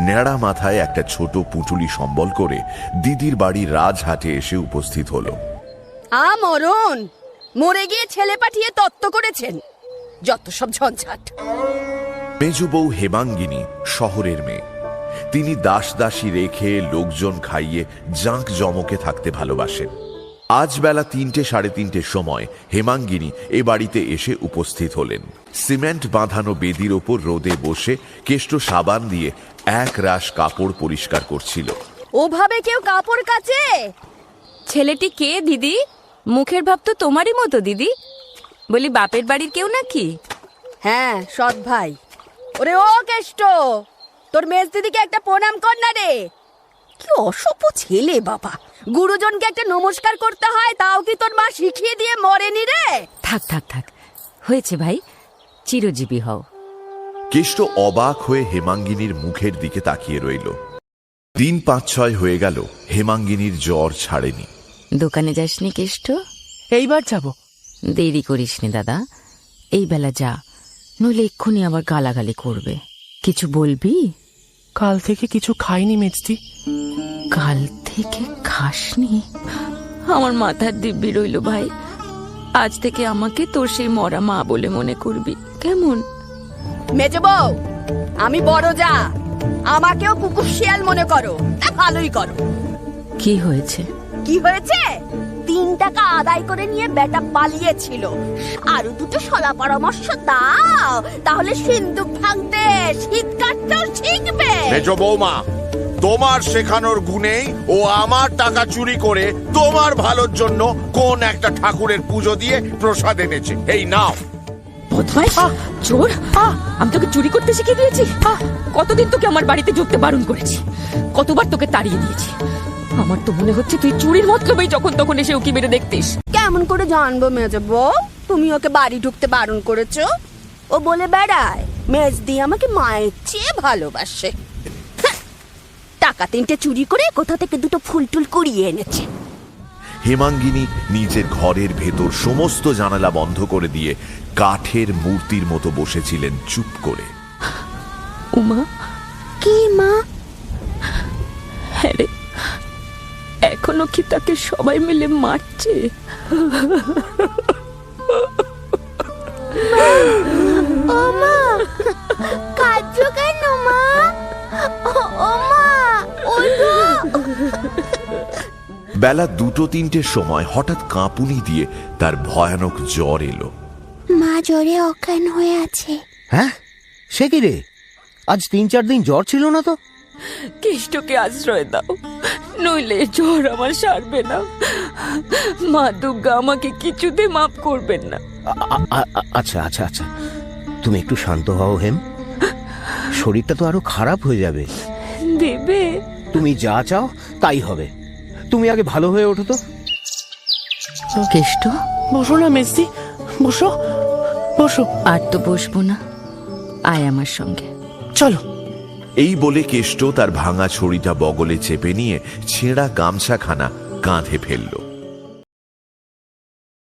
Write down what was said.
ন্যাড়া মাথায় একটা ছোট পুঁটুলি সম্বল করে দিদির বাড়ির রাজহাটে এসে উপস্থিত হলো। মরণ, মরে গিয়ে ছেলে পাঠিয়ে তত্ত্ব করেছেন, যত সব ঝঞ্ঝাট। মেজ বউ হেমাঙ্গিনী শহরের মেয়ে। তিনি দাস দাসী রেখে লোকজন খাইয়ে জাঁক জমকে থাকতে ভালোবাসেন। আজ বেলা ৩টে সাড়ে ৩টের সময় হেমাঙ্গিনী এ বাড়িতে এসে উপস্থিত হলেন। সিমেন্ট বাঁধানো বেদির ওপর রোদে বসে কেষ্ট সাবান দিয়ে এক রাশ কাপড় পরিষ্কার করছিল। ওভাবে কেউ কাপড় কাচে? ছেলেটি কে দিদি? মুখের ভাব তো তোমারই মতো দিদি। বলি বাপের বাড়ির কেউ নাকি? হ্যাঁ, সৎ ভাই। ওরে ও কেষ্ট, তোর মেজ দিদিকে একটা প্রণাম কর না রে। কি অসভ্য ছেলে বাবা, গুরুজনকে একটা নমস্কার করতে হয়, তাও কি তোর মা শিখিয়ে দিয়ে মরেনি রে? থাক থাক থাক, হয়েছে ভাই, চিরজীবী হও। কেষ্ট অবাক হয়ে হেমাঙ্গিনীর মুখের দিকে তাকিয়ে রইল। দিন ৫-৬ হয়ে গেল, হেমাঙ্গিনীর জ্বর ছাড়েনি। দোকানে যাসনি কেষ্ট? এইবার যাব। দেরি করিসনি দাদা, এই বেলা যা, নইলে এক্ষুনি আবার গালাগালি করবে। কিছু বলবি? কাল থেকে কিছু খাইনি মেজদি। কাল থেকে খাসনি? আমার মাথার দিব্যি রইল ভাই, আজ থেকে আমাকে তোর সেই মরা মা বলে মনে করবি, কেমন? মেজ বউ, আমি বড় যা, আমাকেও কুকুর শিয়াল মনে করো, ভালোই করো। কি হয়েছে? কি হয়েছে? ৩ টাকা আদায় করে নিয়ে বেটা পালিয়েছিল। আরো দুটো সলা পরামর্শ দাও, তাহলে সিন্দুক ভাঙতে শীত কাটতেও শিখবে। মেজ বৌমা, তোমার শেখানোর গুণেই ও আমার টাকা চুরি করে তোমার ভালোর জন্য কোন একটা ঠাকুরের পুজো দিয়ে প্রসাদ এনেছে। এই নাও। বদমাইশ, চোর! আমি তোকে চুরি করতে শিখিয়ে দিয়েছি? কতদিন তোকে আমার বাড়িতে ঢুকতে বারণ করেছি, কতবার তোকে তাড়িয়ে দিয়েছি। আমার তো মনে হচ্ছে তুই চুরির মতলবেই যখন তখন এসে উকি মেরে দেখতিস। কেমন করে জানবো মেজ বউ তুমি ওকে বাড়ি ঢুকতে বারণ করেছো? ও বলে বেড়ায় মেজদি আমাকে মায়ের চেয়ে ভালোবাসে। টাকা ৩টে চুরি করে কোথা থেকে দুটো ফুল টুল কুড়িয়ে এনেছে। হেমাঙ্গিনী নিজের ঘরের ভেতর সমস্ত জানালা বন্ধ করে দিয়ে কাঠের মূর্তির মতো বসেছিলেন চুপ করে। উমা! কি মা? হ্যাঁ রে, এখনো কি তাকে সবাই মিলে মারছে? ও মা, কাঁদছো কেন মা? ও মা, ওঠো। বেলা ২-৩টের সময় হঠাৎ কাঁপুনি দিয়ে তার ভয়ানক জ্বর এলো। মা জ্বরে অজ্ঞান হয়ে আছে। হ্যাঁ, সে কি রে? আজ ৩-৪ দিন জ্বর ছিল না তো? কেষ্টকে আশ্রয় দাও, নইলে জ্বর আমার সারবে না। মা দুর্গা আমাকে কিছুতে মাফ করবেন না। আচ্ছা আচ্ছা আচ্ছা, তুমি একটু শান্ত হও হেম, শরীরটা তো আরো খারাপ হয়ে যাবে। দেবে? তুমি যা চাও তাই হবে। তুমি আগে ভালো হয়ে ওঠো তো। কেষ্ট, বসো না মেজদি, বসো বসো। আর তো বসবো না, আয় আমার সঙ্গে। চলো। এই বলে কেষ্ট তার ভাঙা ছড়িটা বগলে চেপে নিয়ে ছেঁড়া গামছাখানা কাঁধে ফেলল।